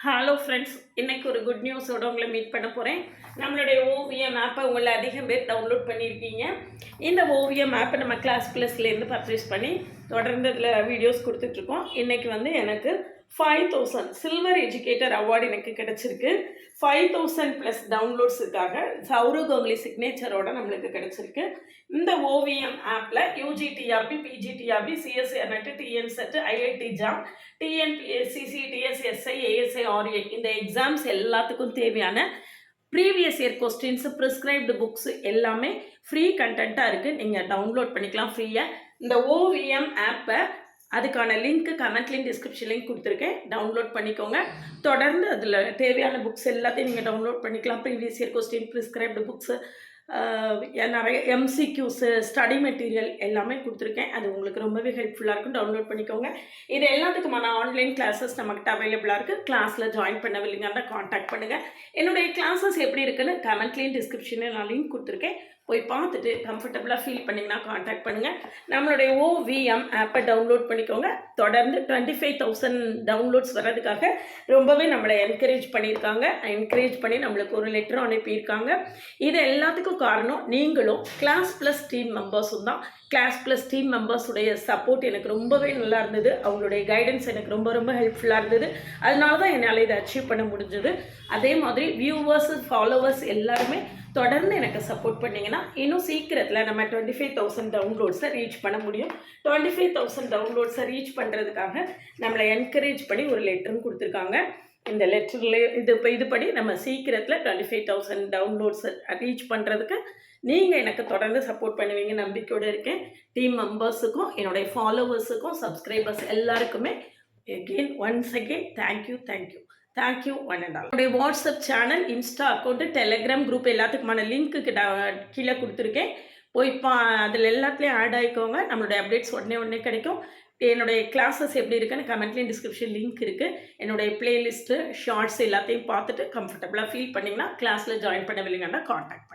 Hello friends, இன்றைக்கி ஒரு good நியூஸோடு உங்களை மீட் பண்ண போகிறேன். நம்மளுடைய ஓவியம் ஆப்பை உங்களை அதிகம் பேர் டவுன்லோட் பண்ணியிருக்கீங்க. இந்த ஓவியம் ஆப்பை நம்ம கிளாஸ் ப்ளஸ்லேருந்து பர்ச்சேஸ் பண்ணி தொடர்ந்து இதில் வீடியோஸ் கொடுத்துட்ருக்கோம். இன்றைக்கி எனக்கு 5000 சில்வர் எஜுகேட்டர் அவார்டு எனக்கு கிடச்சிருக்கு. 5000 ப்ளஸ் டவுன்லோட்ஸுக்காக சௌரவ் கங்குலி சிக்னேச்சரோட நம்மளுக்கு கிடச்சிருக்கு. இந்த ஓவியம் ஆப்பில் UGTRB, PGTRB, CSIR NET, TNSET, IIT JAM, TNPSCC, TSSI, ASI, RA இந்த எக்ஸாம்ஸ் எல்லாத்துக்கும் தேவையான previous year questions, prescribed books எல்லாமே ஃப்ரீ கண்டென்ட்டாக இருக்குது. நீங்கள் டவுன்லோட் பண்ணிக்கலாம் ஃப்ரீயாக. இந்த ஓவியம் ஆப்பை அதுக்கான லிங்க்கு கமெண்ட்லேயும் டிஸ்கிரிப்ஷன்லேயும் கொடுத்துருக்கேன். டவுன்லோட் பண்ணிக்கோங்க. தொடர்ந்து அதில் தேவையான புக்ஸ் எல்லாத்தையும் நீங்கள் டவுன்லோட் பண்ணிக்கலாம். Previous year question, prescribed books, நிறைய எம்சிக்யூஸு, ஸ்டடி மெட்டீரியல் எல்லாமே கொடுத்துருக்கேன். அது உங்களுக்கு ரொம்பவே ஹெல்ப்ஃபுல்லாக இருக்கும். டவுன்லோட் பண்ணிக்கோங்க. இது எல்லாத்துக்குமான ஆன்லைன் கிளாஸஸ் நம்மகிட்ட அவைலபிளாக இருக்குது. கிளாஸில் ஜாயின் பண்ணவில்லைங்கன்னா காண்டாக்ட் பண்ணுங்கள். என்னுடைய கிளாஸஸ் எப்படி இருக்குன்னு கமெண்ட்லேயும் டிஸ்கிரிப்ஷனில் நான் லிங்க் கொடுத்துருக்கேன். போய் பார்த்துட்டு கம்ஃபர்டபுளாக ஃபீல் பண்ணிங்கன்னா காண்டாக்ட் பண்ணுங்கள். நம்மளுடைய ஓவிஎம் ஆப்பை டவுன்லோட் பண்ணிக்கோங்க. தொடர்ந்து 25,000 டவுன்லோட்ஸ் வர்றதுக்காக ரொம்பவே நம்மளை என்கரேஜ் பண்ணியிருக்காங்க. என்கரேஜ் பண்ணி நம்மளுக்கு ஒரு லெட்டரும் அனுப்பியிருக்காங்க. இது எல்லாத்துக்கும் காரணம் நீங்களும் கிளாஸ் ப்ளஸ் டீம் மெம்பர்ஸும் தான். கிளாஸ் ப்ளஸ் டீம் மெம்பர்ஸுடைய சப்போர்ட் எனக்கு ரொம்பவே நல்லா இருந்தது. அவங்களுடைய கைடன்ஸ் எனக்கு ரொம்ப ரொம்ப ஹெல்ப்ஃபுல்லாக இருந்தது. அதனால தான் என்னால் இதை அச்சீவ் பண்ண முடிஞ்சது. அதே மாதிரி வியூவர்ஸ், ஃபாலோவர்ஸ் எல்லாருமே தொடர்ந்து எனக்கு சப்போர்ட் பண்ணிங்கன்னா இன்னும் சீக்கிரத்தில் நம்ம 25,000 டவுன்லோட்ஸை ரீச் பண்ண முடியும். 25,000 டவுன்லோட்ஸை ரீச் பண்ணுறதுக்காக நம்மளை என்கரேஜ் பண்ணி ஒரு லெட்டரும் கொடுத்துருக்காங்க. இந்த லெட்டர்லேயே இதுபடி நம்ம சீக்கிரத்தில் 25,000 டவுன்லோட்ஸை ரீச் பண்ணுறதுக்கு நீங்கள் எனக்கு தொடர்ந்து சப்போர்ட் பண்ணுவீங்க நம்பிக்கையோடு இருக்கேன். டீம் மெம்பர்ஸுக்கும், என்னுடைய ஃபாலோவர்ஸுக்கும், சப்ஸ்கிரைபர்ஸ் எல்லாருக்குமே once again thank you one and all. என்னுடைய WhatsApp channel, insta account, Telegram group எல்லாத்துக்குமான லிங்க்கு கீழே கொடுத்துருக்கேன். போய் அதில் எல்லாத்துலேயும் ஆட் ஆகிக்கோங்க. நம்மளுடைய அப்டேட்ஸ் உடனே கிடைக்கும். என்னுடைய கிளாஸஸ் எப்படி இருக்குன்னு கமெண்ட்லேயும் டிஸ்கிரிப்ஷன் லிங்க் இருக்குது. என்னுடைய பிளேலிஸ்ட்டு, ஷார்ட்ஸ் எல்லாத்தையும் பார்த்துட்டு கம்ஃபர்டபுளாக ஃபீல் பண்ணிங்கன்னா கிளாஸில் ஜாயின் பண்ணவில்லைங்கன்னா காண்டாக்ட்